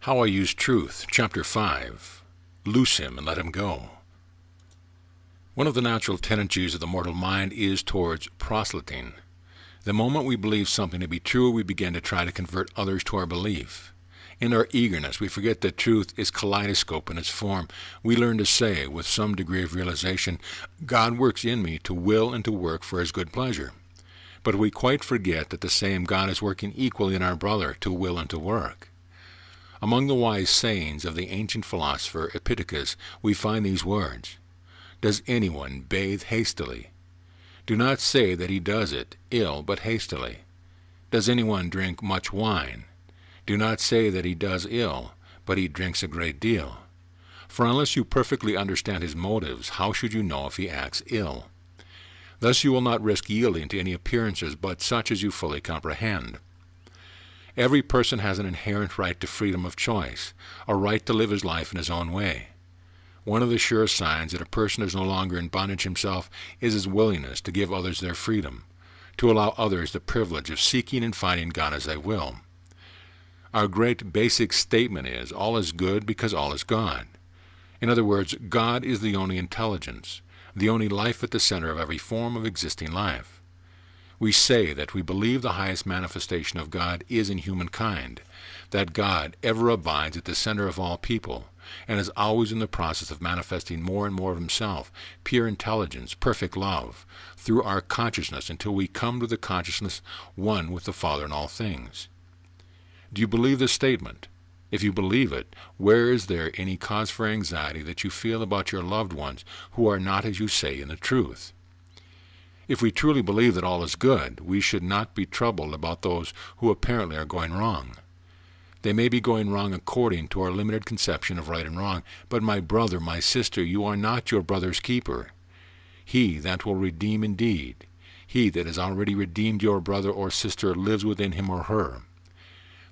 How I Use Truth, Chapter 5. Loose him and let him go. One of the natural tendencies of the mortal mind is towards proselyting. The moment we believe something to be true, we begin to try to convert others to our belief. In our eagerness, we forget that truth is kaleidoscope in its form. We learn to say, with some degree of realization, God works in me to will and to work for his good pleasure. But we quite forget that the same God is working equally in our brother to will and to work. Among the wise sayings of the ancient philosopher Epictetus, we find these words: Does anyone bathe hastily? Do not say that he does it ill, but hastily. Does anyone drink much wine? Do not say that he does ill, but he drinks a great deal. For unless you perfectly understand his motives, how should you know if he acts ill? Thus you will not risk yielding to any appearances but such as you fully comprehend. Every person has an inherent right to freedom of choice, a right to live his life in his own way. One of the sure signs that a person is no longer in bondage himself is his willingness to give others their freedom, to allow others the privilege of seeking and finding God as they will. Our great basic statement is, all is good because all is God. In other words, God is the only intelligence, the only life at the center of every form of existing life. We say that we believe the highest manifestation of God is in humankind, that God ever abides at the center of all people, and is always in the process of manifesting more and more of himself, pure intelligence, perfect love, through our consciousness until we come to the consciousness one with the Father in all things. Do you believe this statement? If you believe it, where is there any cause for anxiety that you feel about your loved ones who are not as you say in the truth? If we truly believe that all is good, we should not be troubled about those who apparently are going wrong. They may be going wrong according to our limited conception of right and wrong, but my brother, my sister, you are not your brother's keeper. He that will redeem indeed, he that has already redeemed your brother or sister lives within him or her.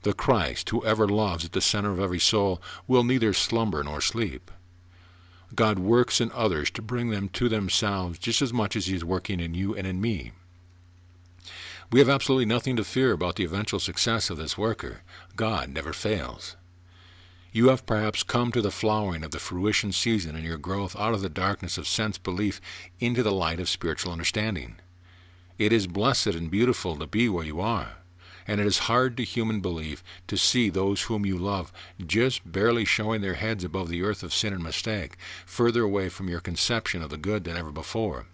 The Christ, who ever loves at the center of every soul, will neither slumber nor sleep. God works in others to bring them to themselves just as much as he is working in you and in me. We have absolutely nothing to fear about the eventual success of this worker. God never fails. You have perhaps come to the flowering of the fruition season in your growth out of the darkness of sense belief into the light of spiritual understanding. It is blessed and beautiful to be where you are, and it is hard to human belief to see those whom you love just barely showing their heads above the earth of sin and mistake, further away from your conception of the good than ever before.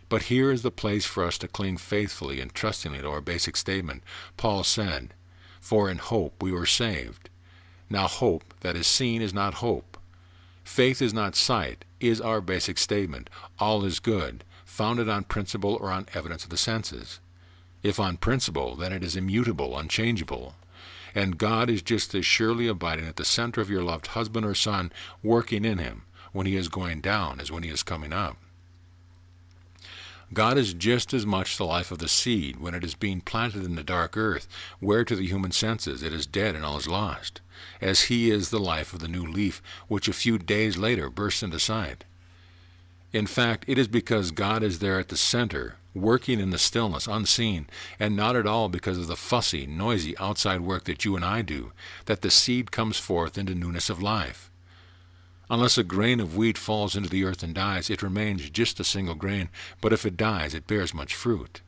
But here is the place for us to cling faithfully and trustingly to our basic statement. Paul said, "For in hope we were saved." Now hope that is seen is not hope. Faith is not sight, is our basic statement. All is good, founded on principle or on evidence of the senses. If on principle, then it is immutable, unchangeable. And God is just as surely abiding at the center of your loved husband or son, working in him when he is going down as when he is coming up. God is just as much the life of the seed when it is being planted in the dark earth, where to the human senses it is dead and all is lost, as he is the life of the new leaf, which a few days later bursts into sight. In fact, it is because God is there at the center, working in the stillness, unseen, and not at all because of the fussy, noisy outside work that you and I do, that the seed comes forth into newness of life. Unless a grain of wheat falls into the earth and dies, it remains just a single grain, but if it dies, it bears much fruit.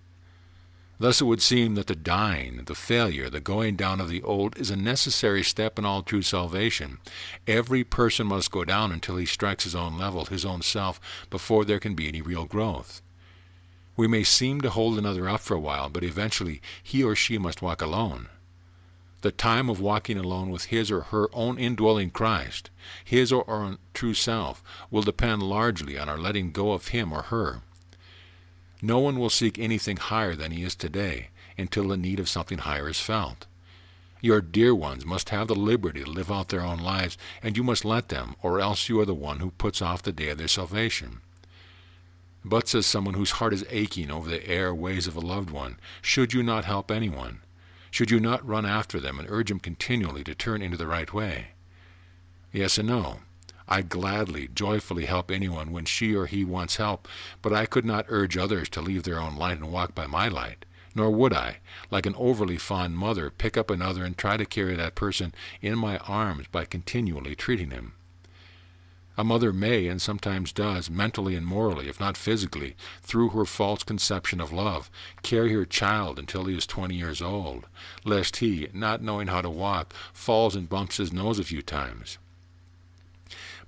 Thus it would seem that the dying, the failure, the going down of the old is a necessary step in all true salvation. Every person must go down until he strikes his own level, his own self, before there can be any real growth. We may seem to hold another up for a while, but eventually he or she must walk alone. The time of walking alone with his or her own indwelling Christ, his or her own true self, will depend largely on our letting go of him or her. No one will seek anything higher than he is today until the need of something higher is felt. Your dear ones must have the liberty to live out their own lives, and you must let them, or else you are the one who puts off the day of their salvation. But, says someone whose heart is aching over the air ways of a loved one, should you not help anyone? Should you not run after them and urge them continually to turn into the right way? Yes and no. I gladly, joyfully help anyone when she or he wants help, but I could not urge others to leave their own light and walk by my light. nor would I, like an overly fond mother, pick up another and try to carry that person in my arms by continually treating him. A mother may, and sometimes does, mentally and morally, if not physically, through her false conception of love, carry her child until he is 20 years old, lest he, not knowing how to walk, falls and bumps his nose a few times.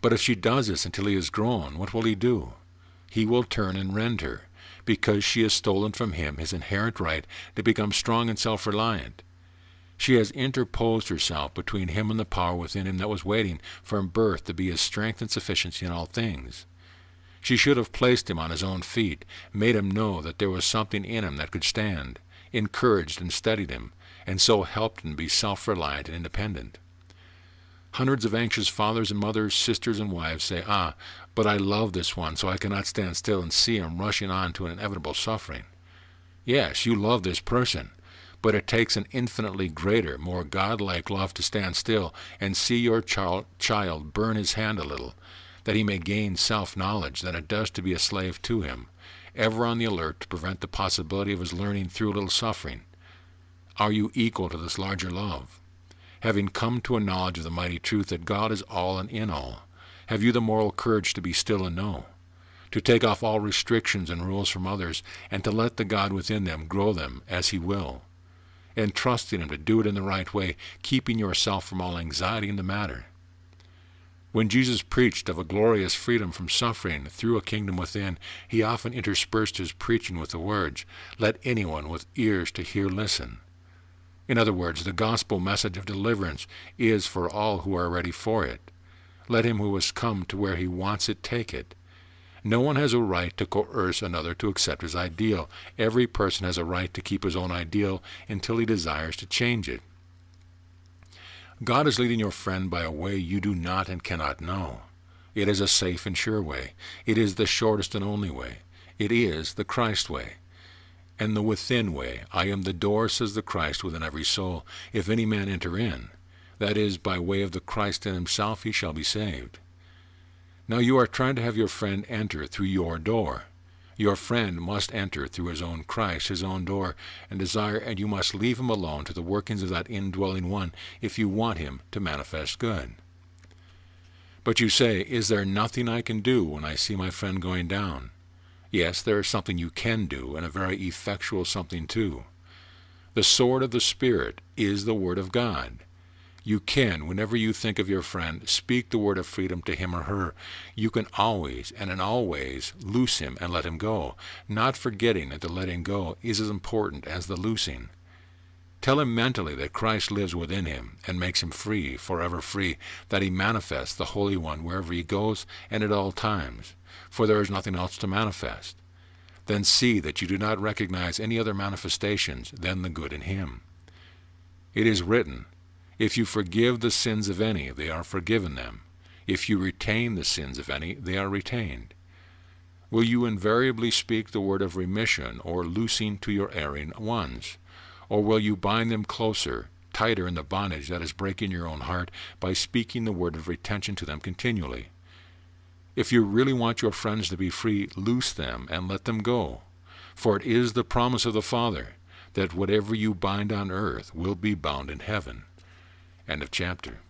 But if she does this until he is grown, what will he do? He will turn and rend her, because she has stolen from him his inherent right to become strong and self-reliant. She has interposed herself between him and the power within him that was waiting from birth to be his strength and sufficiency in all things. She should have placed him on his own feet, made him know that there was something in him that could stand, encouraged and steadied him, and so helped him be self-reliant and independent. Hundreds of anxious fathers and mothers, sisters and wives say, but I love this one, so I cannot stand still and see him rushing on to an inevitable suffering. Yes, you love this person, but it takes an infinitely greater, more godlike love to stand still and see your child burn his hand a little, that he may gain self-knowledge, than it does to be a slave to him, ever on the alert to prevent the possibility of his learning through a little suffering. Are you equal to this larger love? Having come to a knowledge of the mighty truth that God is all and in all, have you the moral courage to be still and know, to take off all restrictions and rules from others, and to let the God within them grow them as he will, and trusting him to do it in the right way, keeping yourself from all anxiety in the matter? When Jesus preached of a glorious freedom from suffering through a kingdom within, he often interspersed his preaching with the words, "Let anyone with ears to hear listen." In other words, the gospel message of deliverance is for all who are ready for it. Let him who has come to where he wants it take it. No one has a right to coerce another to accept his ideal. Every person has a right to keep his own ideal until he desires to change it. God is leading your friend by a way you do not and cannot know. It is a safe and sure way. It is the shortest and only way. It is the Christ way. And the within way, I am the door, says the Christ, within every soul. If any man enter in, that is, by way of the Christ in himself, he shall be saved. Now you are trying to have your friend enter through your door. Your friend must enter through his own Christ, his own door, and you must leave him alone to the workings of that indwelling one if you want him to manifest good. But you say, is there nothing I can do when I see my friend going down? Yes, there is something you can do, and a very effectual something too. The sword of the Spirit is the Word of God. You can, whenever you think of your friend, speak the word of freedom to him or her. You can always, and in all ways, loose him and let him go, not forgetting that the letting go is as important as the loosing. Tell him mentally that Christ lives within him and makes him free, forever free, that he manifests the Holy One wherever he goes and at all times, for there is nothing else to manifest. Then see that you do not recognize any other manifestations than the good in him. It is written, if you forgive the sins of any, they are forgiven them. If you retain the sins of any, they are retained. Will you invariably speak the word of remission or loosing to your erring ones? Or will you bind them closer, tighter in the bondage that is breaking your own heart by speaking the word of retention to them continually? If you really want your friends to be free, loose them and let them go. For it is the promise of the Father that whatever you bind on earth will be bound in heaven. End of chapter.